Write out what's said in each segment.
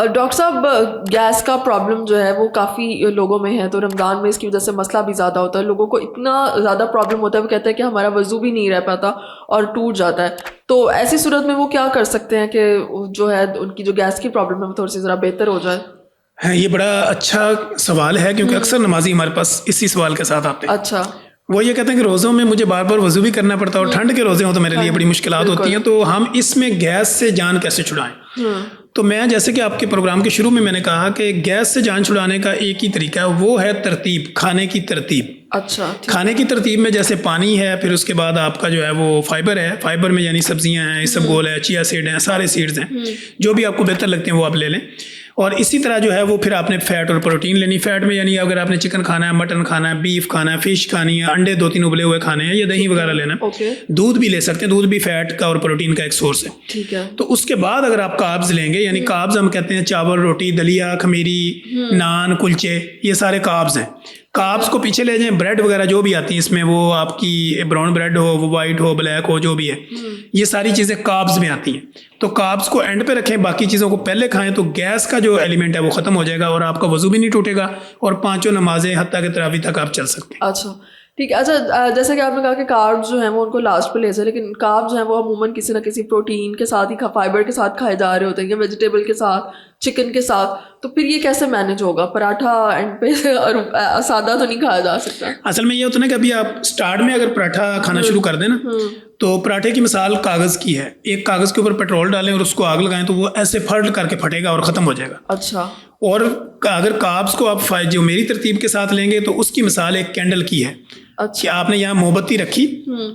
Doctor साहब, gas का problem जो है वो काफ़ी लोगों में है, तो रमज़ान में इसकी वजह से मसला भी ज़्यादा होता है। लोगों को इतना ज़्यादा प्रॉब्लम होता है, वो कहते हैं कि हमारा वज़ू भी नहीं रह पाता और टूट जाता है। तो ऐसी सूरत में वो क्या कर सकते हैं कि जो है उनकी जो गैस की प्रॉब्लम है वो थोड़ी सी ज़रा बेहतर हो जाए? है, ये बड़ा अच्छा सवाल है क्योंकि अक्सर नमाजी हमारे पास इसी सवाल के साथ आते हैं। अच्छा। वो ये कहते हैं कि रोज़ों में मुझे बार बार वज़ू भी करना पड़ता है और ठंड के रोज़े हों तो मेरे लिए बड़ी मुश्किलात होती हैं, तो हम इसमें गैस से जान कैसे छुड़ाएं? तो मैं जैसे कि आपके प्रोग्राम के शुरू में मैंने कहा कि गैस से जान छुड़ाने का एक ही तरीका है, वो है तरतीब, खाने की तरतीब। अच्छा। खाने की तरतीब में जैसे पानी है, फिर उसके बाद आपका जो है वो फाइबर है, फाइबर में यानी सब्जियां हैं, इसबगोल है, चिया सीड हैं, सारे सीड्स हैं, जो भी आपको बेहतर लगते हैं वो आप ले लें। और इसी तरह जो है वो फिर आपने फैट और प्रोटीन लेनी। फैट में यानी अगर आपने चिकन खाना है, मटन खाना है, बीफ खाना है, फिश खानी है, अंडे 2-3 उबले हुए खाने हैं, या दही वगैरह लेना है। दूध भी ले सकते हैं, दूध भी फैट का और प्रोटीन का एक सोर्स है। ठीक है। तो उसके बाद अगर आप कार्ब्स लेंगे, यानी कार्ब्स हम कहते हैं चावल, रोटी, दलिया, खमीरी, नान, कुलचे, ये सारे कार्ब्स हैं। कार्ब्स को पीछे ले जाएं, ब्रेड वगैरह जो भी आती है इसमें, वो आपकी ब्राउन ब्रेड हो, वो वाइट हो, ब्लैक हो, जो भी है, ये सारी चीज़ें कार्ब्स में आती हैं। तो कार्ब्स को एंड पे रखें, बाकी चीज़ों को पहले खाएं, तो गैस का जो एलिमेंट है वो ख़त्म हो जाएगा और आपका वज़ू भी नहीं टूटेगा और 5 नमाजें हत्ता के तरावी तक आप चल सकते हैं। अच्छा, ठीक है। अच्छा, जैसे कि आपने कहा कि कार्ब्स जो हैं वो उनको लास्ट पे ले जाए, लेकिन कार्ब्स जो हैं वो अमूमन किसी ना किसी प्रोटीन के साथ ही, फाइबर के साथ खाए जा रहे होते हैं, या वेजिटेबल के साथ, चिकन के साथ, तो फिर ये कैसे मैनेज होगा? पराठा एंड पे और सादा तो नहीं खाया जा सकता। असल में ये होता है ना कि अभी आप स्टार्ट में अगर पराठा खाना शुरू कर दें ना, तो पराठे की मिसाल कागज़ की है। एक कागज़ के ऊपर पेट्रोल डालें और उसको आग लगाएं तो वो ऐसे फट करके फटेगा और ख़त्म हो जाएगा। अच्छा। और अगर कार्ब्स को आप जो मेरी तरतीब के साथ लेंगे तो उसकी मिसाल एक कैंडल की है। अच्छा। कि आपने यहाँ मोमबत्ती रखी,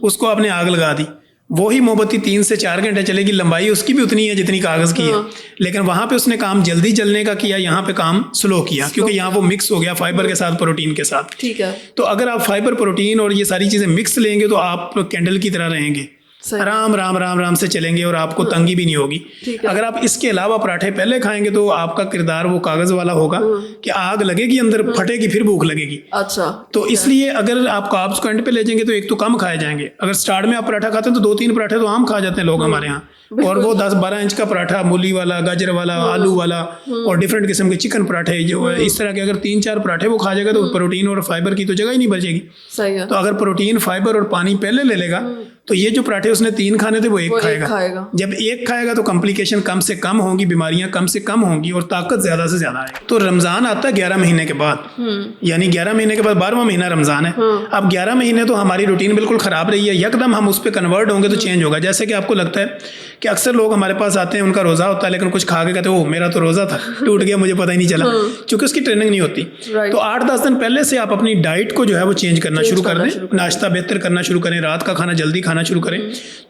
उसको आपने आग लगा दी, वही मोमबत्ती 3 से 4 घंटे चलेगी, लंबाई उसकी भी उतनी है जितनी कागज़ की है, लेकिन वहाँ पे उसने काम जल्दी जलने का किया, यहाँ पे काम स्लो किया, क्योंकि यहाँ वो मिक्स हो गया फाइबर के साथ, प्रोटीन के साथ। ठीक है। तो अगर आप फाइबर, प्रोटीन और ये सारी चीज़ें मिक्स लेंगे तो आप कैंडल की तरह रहेंगे, आराम राम राम राम से चलेंगे और आपको तंगी भी नहीं होगी। अगर आप इसके अलावा पराठे पहले खाएंगे तो आपका किरदार वो कागज़ वाला होगा कि आग लगेगी अंदर, फटेगी, फिर भूख लगेगी। अच्छा। तो इसलिए अगर आप कार्ब्स को एंड पे ले जाएंगे तो एक तो कम खाए जाएंगे। अगर स्टार्ट में आप पराठा खाते हैं तो 2-3 पराठे तो आम खा जाते हैं लोग हमारे यहाँ, और वो 10-12 इंच का पराठा, मूली वाला, गाजर वाला, आलू वाला और डिफरेंट किस्म के चिकन पराठे, जो इस तरह के अगर 3-4 पराठे वो खा जाएगा तो प्रोटीन और फाइबर की तो जगह ही नहीं बचेगी। सही है। तो अगर प्रोटीन, फाइबर और पानी पहले ले लेगा तो ये जो पराठे उसने 3 खाने थे वो एक खाएगा। जब एक खाएगा तो कॉम्प्लिकेशन कम से कम होंगी, बीमारियां कम से कम होंगी और ताकत ज्यादा से ज्यादा आएगी। तो रमजान आता है 11 महीने के बाद, यानी 11 महीने के बाद 12वां महीना रमजान है। अब 11 महीने तो हमारी रूटीन बिल्कुल खराब रही है, यकदम हम उस पर कन्वर्ट होंगे तो चेंज होगा। जैसे कि आपको लगता है कि अक्सर लोग हमारे पास आते हैं, उनका रोज़ा होता है लेकिन कुछ खा के कहते हैं, ओह मेरा तो रोज़ा था, टूट गया, मुझे पता ही नहीं चला, क्योंकि उसकी ट्रेनिंग नहीं होती। तो 8-10 दिन पहले से आप अपनी डाइट को जो है वो चेंज करना शुरू कर दें, नाश्ता बेहतर करना शुरू करें, रात का खाना जल्दी खाना शुरू करें,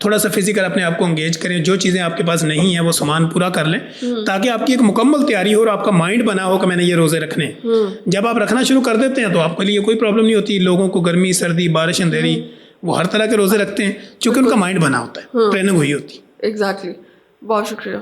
थोड़ा सा फिजिकल अपने आप को एंगेज करें, जो चीज़ें आपके पास नहीं है वो सामान पूरा कर लें, ताकि आपकी एक मुकम्मल तैयारी हो और आपका माइंड बना हो कि मैंने ये रोज़े रखने। जब आप रखना शुरू कर देते हैं तो आपके लिए कोई प्रॉब्लम नहीं होती। लोगों को गर्मी, सर्दी, बारिश, अंधेरी, वो हर तरह के रोज़े रखते हैं क्योंकि उनका माइंड बना होता है, ट्रेनिंग हुई होती है। एग्जैक्टली। बहुत शुक्रिया।